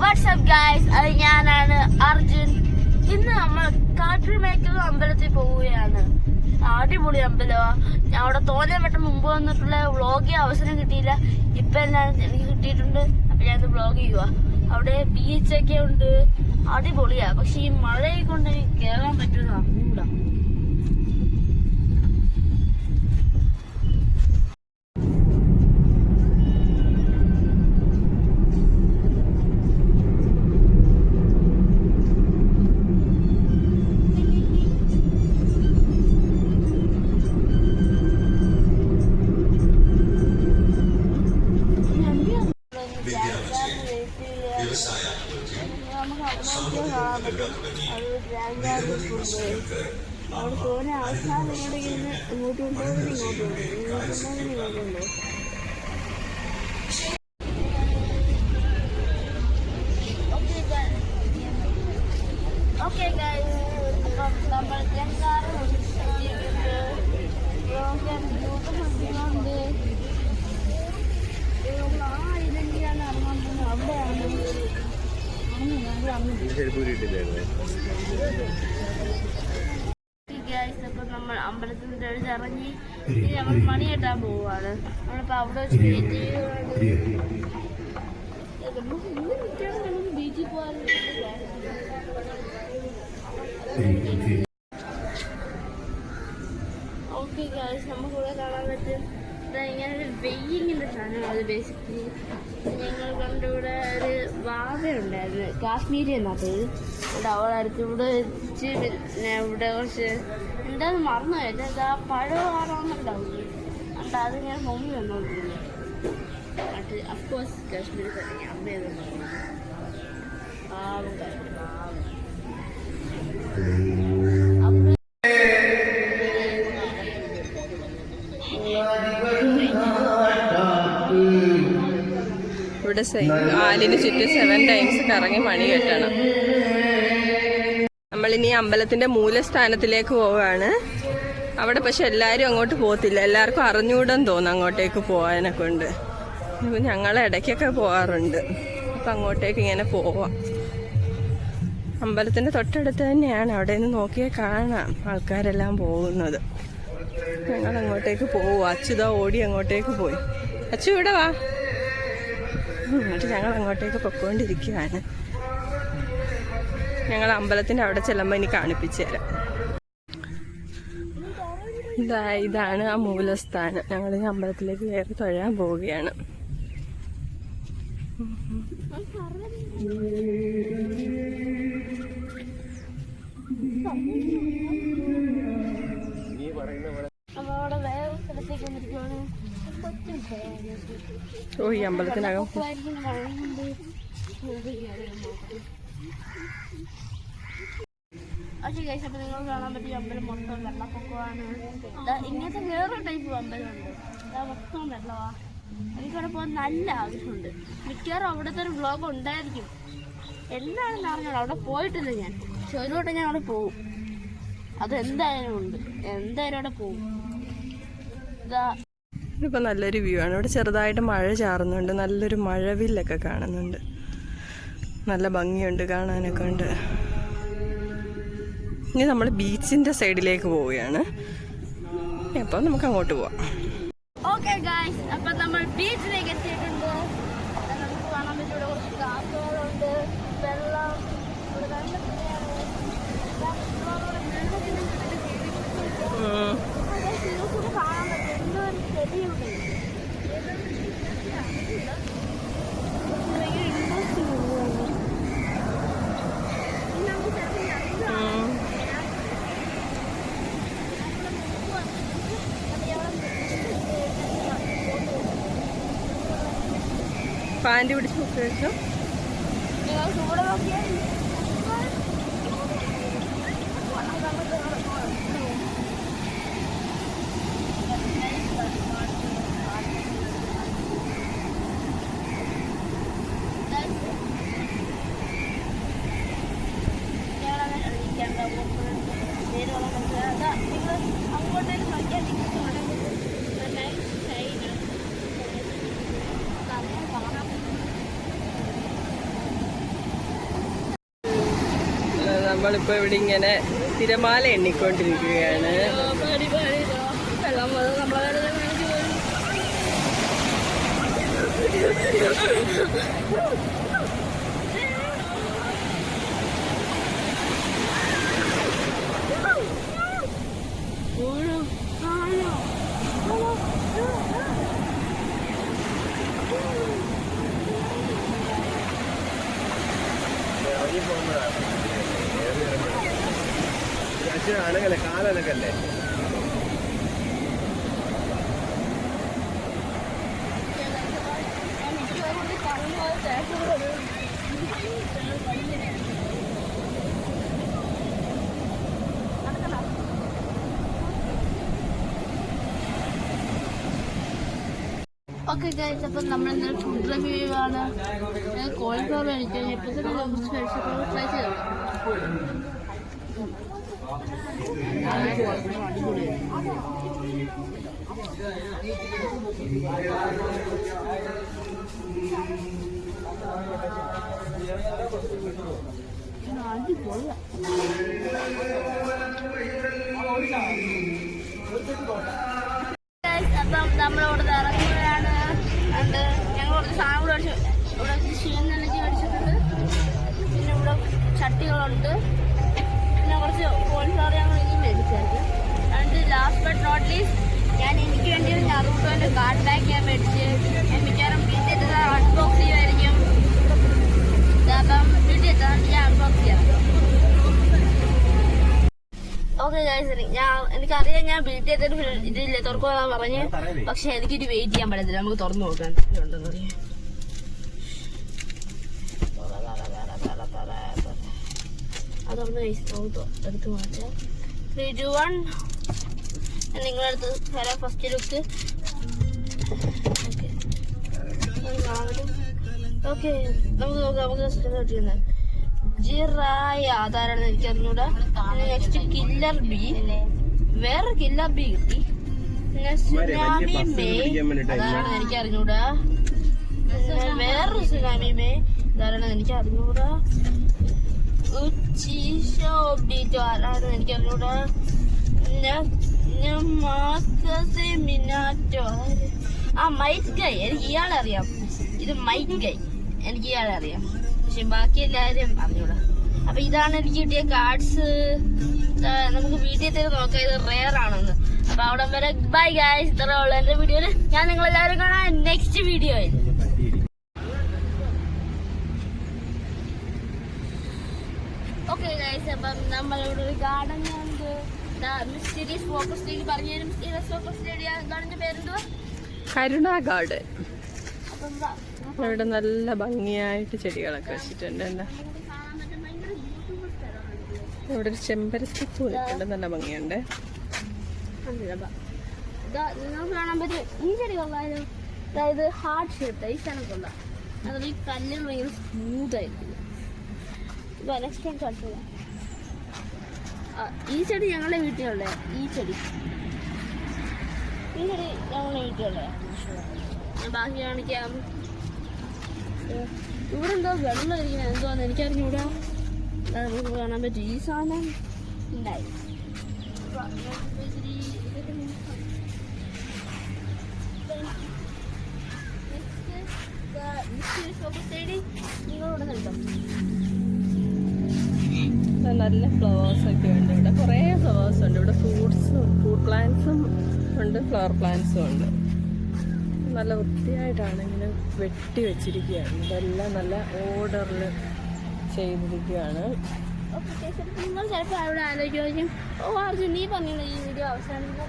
WhatsApp guys, അത് ഞാനാണ് അർജുൻ. ഇന്ന് നമ്മൾ കാട്ടുമേക്കൽ അമ്പലത്തിൽ പോവുകയാണ്. അടിപൊളി അമ്പലമാ. ഞാൻ അവിടെ തോന്നാൻ വട്ടം മുമ്പ് വന്നിട്ടുള്ള വ്ളോഗ് അവസരം കിട്ടിയില്ല. ഇപ്പൊ എല്ലാം എനിക്ക് കിട്ടിയിട്ടുണ്ട്. അപ്പൊ ഞാനിത് വ്ളോഗ് ചെയ്യുക. അവിടെ ബീച്ചൊക്കെ ഉണ്ട്, അടിപൊളിയാ. പക്ഷെ ഈ മഴയെ കൊണ്ട് എനിക്ക് കേറാൻ പറ്റുമെന്ന് അറിഞ്ഞൂടാ. അവിടെ തോന്നെ അവസാനം ഇങ്ങോട്ട് കൊണ്ടുപോകുന്നു. ഓക്കെ ഗൈസ്, അപ്പം നമ്മൾ അപ്പൊ നമ്മൾ അമ്പലത്തിൽ ഇറങ്ങി നമ്മൾ മണി കെട്ടാൻ പോവാണ്. നമ്മളിപ്പോ അവിടെ വെച്ച് ബീച്ചിൽ പോകാൻ. ഓക്കെ ഗൈസ്, നമുക്കിവിടെ കാണാൻ പറ്റും ഇങ്ങനെ ഒരു വെയ്യിങ്ങിന്റെ സാധനമാണ്. ബേസിക്കലി ഞങ്ങൾ കണ്ടിവിടെ ഒരു വാവയുണ്ടായിരുന്നു, കാശ്മീരി എന്നാത്തത്. ഇവിടെ അവളായിരിക്കും ഇവിടെ വെച്ച്. പിന്നെ ഇവിടെ കുറച്ച് എന്താന്ന് മറന്നു പോയത്, ആ പഴമാണോന്നുണ്ടാവും. എന്നിട്ട് അതിങ്ങനെ പൊങ്ങി വന്നോണ്ടിരുന്നു. അത് അഫ്കോഴ്സ് കാശ്മീരി തന്നെ അമ്മയെന്ന് പറഞ്ഞു. പാവം കാശ്മീർ പാവം. ഇവിടെ ആലിന് ചുറ്റും 7 ടൈംസ് കറങ്ങി മണി കെട്ടണം. നമ്മളിനി അമ്പലത്തിന്റെ മൂലസ്ഥാനത്തിലേക്ക് പോവുകയാണ്. അവിടെ പക്ഷെ എല്ലാവരും അങ്ങോട്ട് പോകത്തില്ല. എല്ലാവർക്കും അറിഞ്ഞുകൂടെന്ന് തോന്നുന്നു അങ്ങോട്ടേക്ക് പോകാനെ കൊണ്ട്. ഞങ്ങൾ ഇടയ്ക്കൊക്കെ പോകാറുണ്ട്. അപ്പം അങ്ങോട്ടേക്ക് ഇങ്ങനെ പോവാം. അമ്പലത്തിന്റെ തൊട്ടടുത്ത് തന്നെയാണ്. അവിടെ നിന്ന് നോക്കിയാൽ കാണാം ആൾക്കാരെല്ലാം പോകുന്നത്. ഞങ്ങൾ അങ്ങോട്ടേക്ക് പോവും. അച്ചുതാ ഓടി അങ്ങോട്ടേക്ക് പോയി. അച്ചു ഇവിടെ വാ. എന്നിട്ട് ഞങ്ങൾ അങ്ങോട്ടേക്ക് പൊക്കോണ്ടിരിക്കുകയാണ്. ഞങ്ങൾ അമ്പലത്തിന്റെ അവിടെ ചെല്ലുമ്പോൾ ഇനി കാണിപ്പിച്ചു തരാം. ഇതാണ് ആ മൂലസ്ഥാനം. ഞങ്ങൾ ഈ അമ്പലത്തിലേക്ക് കയറി തൊഴാൻ പോവുകയാണ്. ഓ, ഈ അമ്പലത്തിനകം അപ്പൊ നിങ്ങൾ കാണാൻ പറ്റിയ അമ്പലം മൊത്തം വെള്ളപ്പൊക്കമാണ്. ഇങ്ങനത്തെ വേറൊരു ടൈപ്പ് അമ്പലമുണ്ട്, മൊത്തം വെള്ളമാ. എനിക്കവിടെ പോകാൻ നല്ല ആഗ്രഹമുണ്ട്. മിക്കവാറും അവിടുത്തെ ഒരു വ്ളോഗ് ഉണ്ടായിരിക്കും. എന്താണെന്ന് അറിഞ്ഞോളൂ. അവിടെ പോയിട്ടില്ല ഞാൻ. പക്ഷെ ഒരു വട്ടം ഞാൻ അവിടെ പോവും. അതെന്തായാലും ഉണ്ട്. എന്തായാലും അവിടെ പോവും. ഇതിപ്പോൾ നല്ലൊരു വ്യൂ ആണ്. ഇവിടെ ചെറുതായിട്ട് മഴ ചാറുന്നുണ്ട്. നല്ലൊരു മഴവില്ലൊക്കെ കാണുന്നുണ്ട്. നല്ല ഭംഗിയുണ്ട് കാണാനൊക്കെ ഉണ്ട്. ഇനി നമ്മൾ ബീച്ചിൻ്റെ സൈഡിലേക്ക് പോവുകയാണ്. അപ്പോൾ നമുക്ക് അങ്ങോട്ട് പോവാം. ഓക്കെ ഗൈസ്, അപ്പം നമ്മൾ ബീച്ചിലേക്ക് എത്തിയിട്ടുണ്ട്. നമുക്ക് കാണാൻ പറ്റും ഇവിടെ കുറച്ച് കാക്കകളുണ്ട്, വെള്ളം. കാണാൻ പറ്റും എന്തൊരു ചെടിയുണ്ട്. ഭയങ്കര ഇൻട്രസ്റ്റിംഗ് ഉണ്ട്. പാൻറ് പിടിച്ച് വെച്ചു. ചൂടെ നോക്കിയാൽ അങ്ങോട്ടേക്ക് നോക്കിയാൽ നമ്മളിപ്പോ ഇവിടെ ഇങ്ങനെ തിരമാല എണ്ണിക്കൊണ്ടിരിക്കുകയാണ്. അനങ്ങല്ലേ കാലനക്കല്ലേ ഓക്കെ ഗൈസ്, അപ്പം നമ്മളിന്നൊരു ഫുഡ് റിവ്യൂ ആണ്. കോളിഫ്ലവർ എനിക്ക് ഇപ്പോഴത്തെ കുറച്ച് കഴിച്ചപ്പോൾ ട്രൈ ചെയ്തു. അടിപൊളിയാ. അപ്പം നമ്മളിവിടെ ഇറങ്ങുകയാണ്. അതുകൊണ്ട് ഞങ്ങൾ കുറച്ച് സാധനം കൂടെ അടിച്ചു. ഇവിടെ ക്ഷീണെല്ലാം അടിച്ചിട്ടുണ്ട്. പിന്നെ ഇവിടെ ചട്ടികളുണ്ട്. പിന്നെ കുറച്ച് കോളിഫ്ലവർ ഞങ്ങൾ ഇനി മേടിച്ചായിരിക്കും. അതുകൊണ്ട് ലാസ്റ്റ് ബട്ട് നോട്ട് ലീസ്റ്റ് ഞാൻ എനിക്ക് വേണ്ടി നറൂട്ടോൻ്റെ കാർഡ് ബാഗ് ഞാൻ മേടിച്ച് ഞാൻ മിക്കവാറും വീട്ടിൽ അൺബോക്സ് ചെയ്യുമായിരിക്കും. അപ്പം വീട്ടിൽ എത്താൻ ഞാൻ അൺബോക്സ് ചെയ്യാം. ഓക്കെ ഗൈസ്, എനിക്കറിയാം ഞാൻ വീട്ടിൽ എത്തിയിട്ട് ഇതില്ല തുറക്കുമെന്നാണ് പറഞ്ഞ്. പക്ഷെ എനിക്കിത് വെയിറ്റ് ചെയ്യാൻ പറ്റത്തില്ല. നമുക്ക് തുറന്നു നോക്കാൻ ഉണ്ടെന്ന് പറയാം. അതൊന്ന് എടുത്ത് മാറ്റാം. 3, 2, 1 നിങ്ങളടുത്ത് വരാം. ഫസ്റ്റ് ലുക്ക് ഓക്കെ നമുക്ക് നോക്കാം. നമുക്ക് കിട്ടുന്നത് ജിറായ അതാരാണെന്ന് എനിക്ക് അറിഞ്ഞൂടാ. നെക്സ്റ്റ് കില്ലർ ബി, വേറെ കില്ലർ ബി കിട്ടി. പിന്നെ സുനാമി മേ അതാരാണെന്ന് എനിക്ക് അറിഞ്ഞൂടാ. വേറൊരു സുനാമി മേ അതാരാണെന്ന് എനിക്ക് അറിഞ്ഞൂടാ. ഉച്ചീഷോബിറ്റോ ആരാണെന്ന് എനിക്ക് അറിഞ്ഞൂടാ. മൈറ്റ് ഗൈ എനിക്ക് ഇയാളെ അറിയാം. ഇത് മൈറ്റ് ഗൈ എനിക്ക് ഇയാളെ അറിയാം. പക്ഷെ ബാക്കി എല്ലാവരും അറിഞ്ഞൂടാ. അപ്പൊ ഇതാണ് എനിക്ക് കിട്ടിയ കാർഡ്സ്. നമുക്ക് വീട്ടിൽ തന്നെ നോക്കാം ഇത് റെയർ ആണെന്ന്. അപ്പൊ അവിടെ വരെ ബൈ ഗൈസ്. ഇത്ര ഉള്ളു എന്റെ വീഡിയോയില്. ഞാൻ നിങ്ങളെല്ലാവരും കാണാം നെക്സ്റ്റ് വീഡിയോയിൽ. ഓക്കെ ഗൈസ്, അപ്പം നമ്മളിവിടെ ഒരു ഗാർഡൻ ഉണ്ട്. മിസ്റ്റീരിയസ് ഫോക്കസ് സ്റ്റേഡി പറഞ്ഞുതരും. മിസ്റ്റീരിയസ് ഫോക്കസ് സ്റ്റേഡി ഗാർഡന്റെ പേരെന്തുവാ? കരുണ ഗാർഡൻ. ഇവിടെ നല്ല ഭംഗിയായിട്ട് ചെടികളൊക്കെ വെച്ചിട്ടുണ്ട്. എന്താ ഇവിടെ ഒരു ചെമ്പരത്തിപ്പൂ നിൽക്കുന്നുണ്ട്. നല്ല ഭംഗിയുണ്ട്. നിങ്ങൾക്ക് കാണാൻ പറ്റും ഈ ചെടി കൊള്ളാലോ. അതായത് ഹാർട്ട് ഷേപ്പ് ഈ സാധനം കൊള്ളാം. അതുപോലെ ഈ കല്ലിൽ ഭയങ്കര സ്മൂത്ത് ആയിരിക്കും. നെക്സ്റ്റ് ടൈം കാണിച്ചു. ഈ ചെടി ഞങ്ങളുടെ വീട്ടിലുള്ള ഈ ചെടി ഞങ്ങളുടെ വീട്ടിലുള്ള ഞാൻ ബാക്കി കാണിക്കാം. ഇവിടെ എന്തോ വെള്ളം ഇരിക്കുന്നത് എന്തോന്ന് എനിക്കറിഞ്ഞൂടാ. നമുക്ക് കാണാൻ പറ്റും ഈ സാധനം ഉണ്ടായി. നിങ്ങളിവിടെ നിൽക്കാം. നല്ല ഫ്ലവേഴ്സ് ഒക്കെ ഉണ്ട്. ഇവിടെ കുറേ ഫ്ലവേഴ്സ് ഉണ്ട്. ഇവിടെ ഫ്രൂട്ട് പ്ലാന്റ്സും ഉണ്ട്, ഫ്ലവർ പ്ലാന്റ്സും ഉണ്ട്. നല്ല വൃത്തിയായിട്ടാണ് ഇങ്ങനെ വെട്ടി വെച്ചിരിക്കുകയാണ്. ഇതെല്ലാം നല്ല ഓർഡറിൽ ചെയ്തിരിക്കുകയാണ്. നിങ്ങൾ ചിലപ്പോൾ അവിടെ ആലോചിക്കും, ഓ അർജുൻ നീ പറഞ്ഞില്ല ഈ വീഡിയോ അവസാനിക്കും.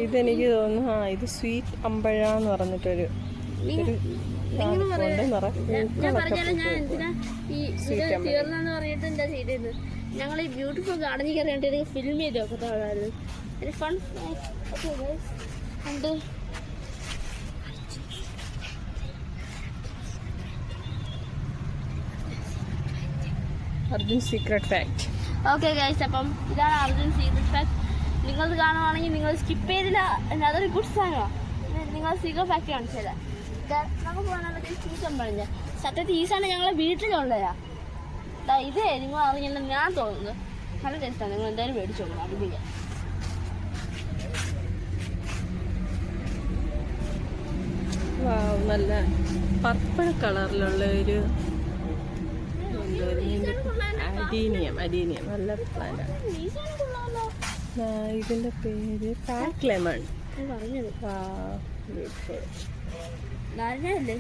ഇതെനിക്ക് തോന്നുന്നു ഇത് സ്വീറ്റ് അമ്പഴ എന്ന് പറഞ്ഞിട്ടൊരു ഞാൻ പറഞ്ഞാലും ഞാൻ എന്തിനാ ഈ തീർന്നെന്ന് പറഞ്ഞിട്ട് എന്താ ചെയ്തത്. ഞങ്ങൾ ഈ ബ്യൂട്ടിഫുൾ ഗാർഡനിൽ കയറിയിട്ട് എനിക്ക് ഫിലിം ചെയ്ത് നോക്കത്തായിരുന്നു. ഒരു ഫൺ ഉണ്ട്. Arjun secret fact. Okay guys, അപ്പം ഇതാണ് അർജുൻ സീക്രട്ട് ഫാക്ട്. നിങ്ങളത് കാണുവാണെങ്കിൽ നിങ്ങൾ സ്കിപ്പ് ചെയ്തില്ല. അതൊരു ഗുഡ് സാധനമാണ്. നിങ്ങൾ സീക്രട്ട് ഫാക്ട് കാണിച്ചത് നമുക്ക് കാണാൻ പറ്റിയ സീസൺ പറഞ്ഞ സത്യത്തിൽ ഈ സാധനം ഞങ്ങളെ വീട്ടിലുള്ളതാ. ഇത് നിങ്ങൾ അറിഞ്ഞില്ല ഞാൻ തോന്നുന്നത് നല്ല ടേസ്റ്റാണ്. നിങ്ങൾ എന്തായാലും മേടിച്ചു നോക്കണം. അടിപൊളിയാണ്. നല്ല പർപ്പിൾ കളറിലുള്ള ഒരു അഡീനിയം നല്ല പ്ലാന്റ്. ഇതിന്റെ പേര് പാക്ക് ലെമൺ. പറഞ്ഞത് നാരങ്ങയല്ലേ?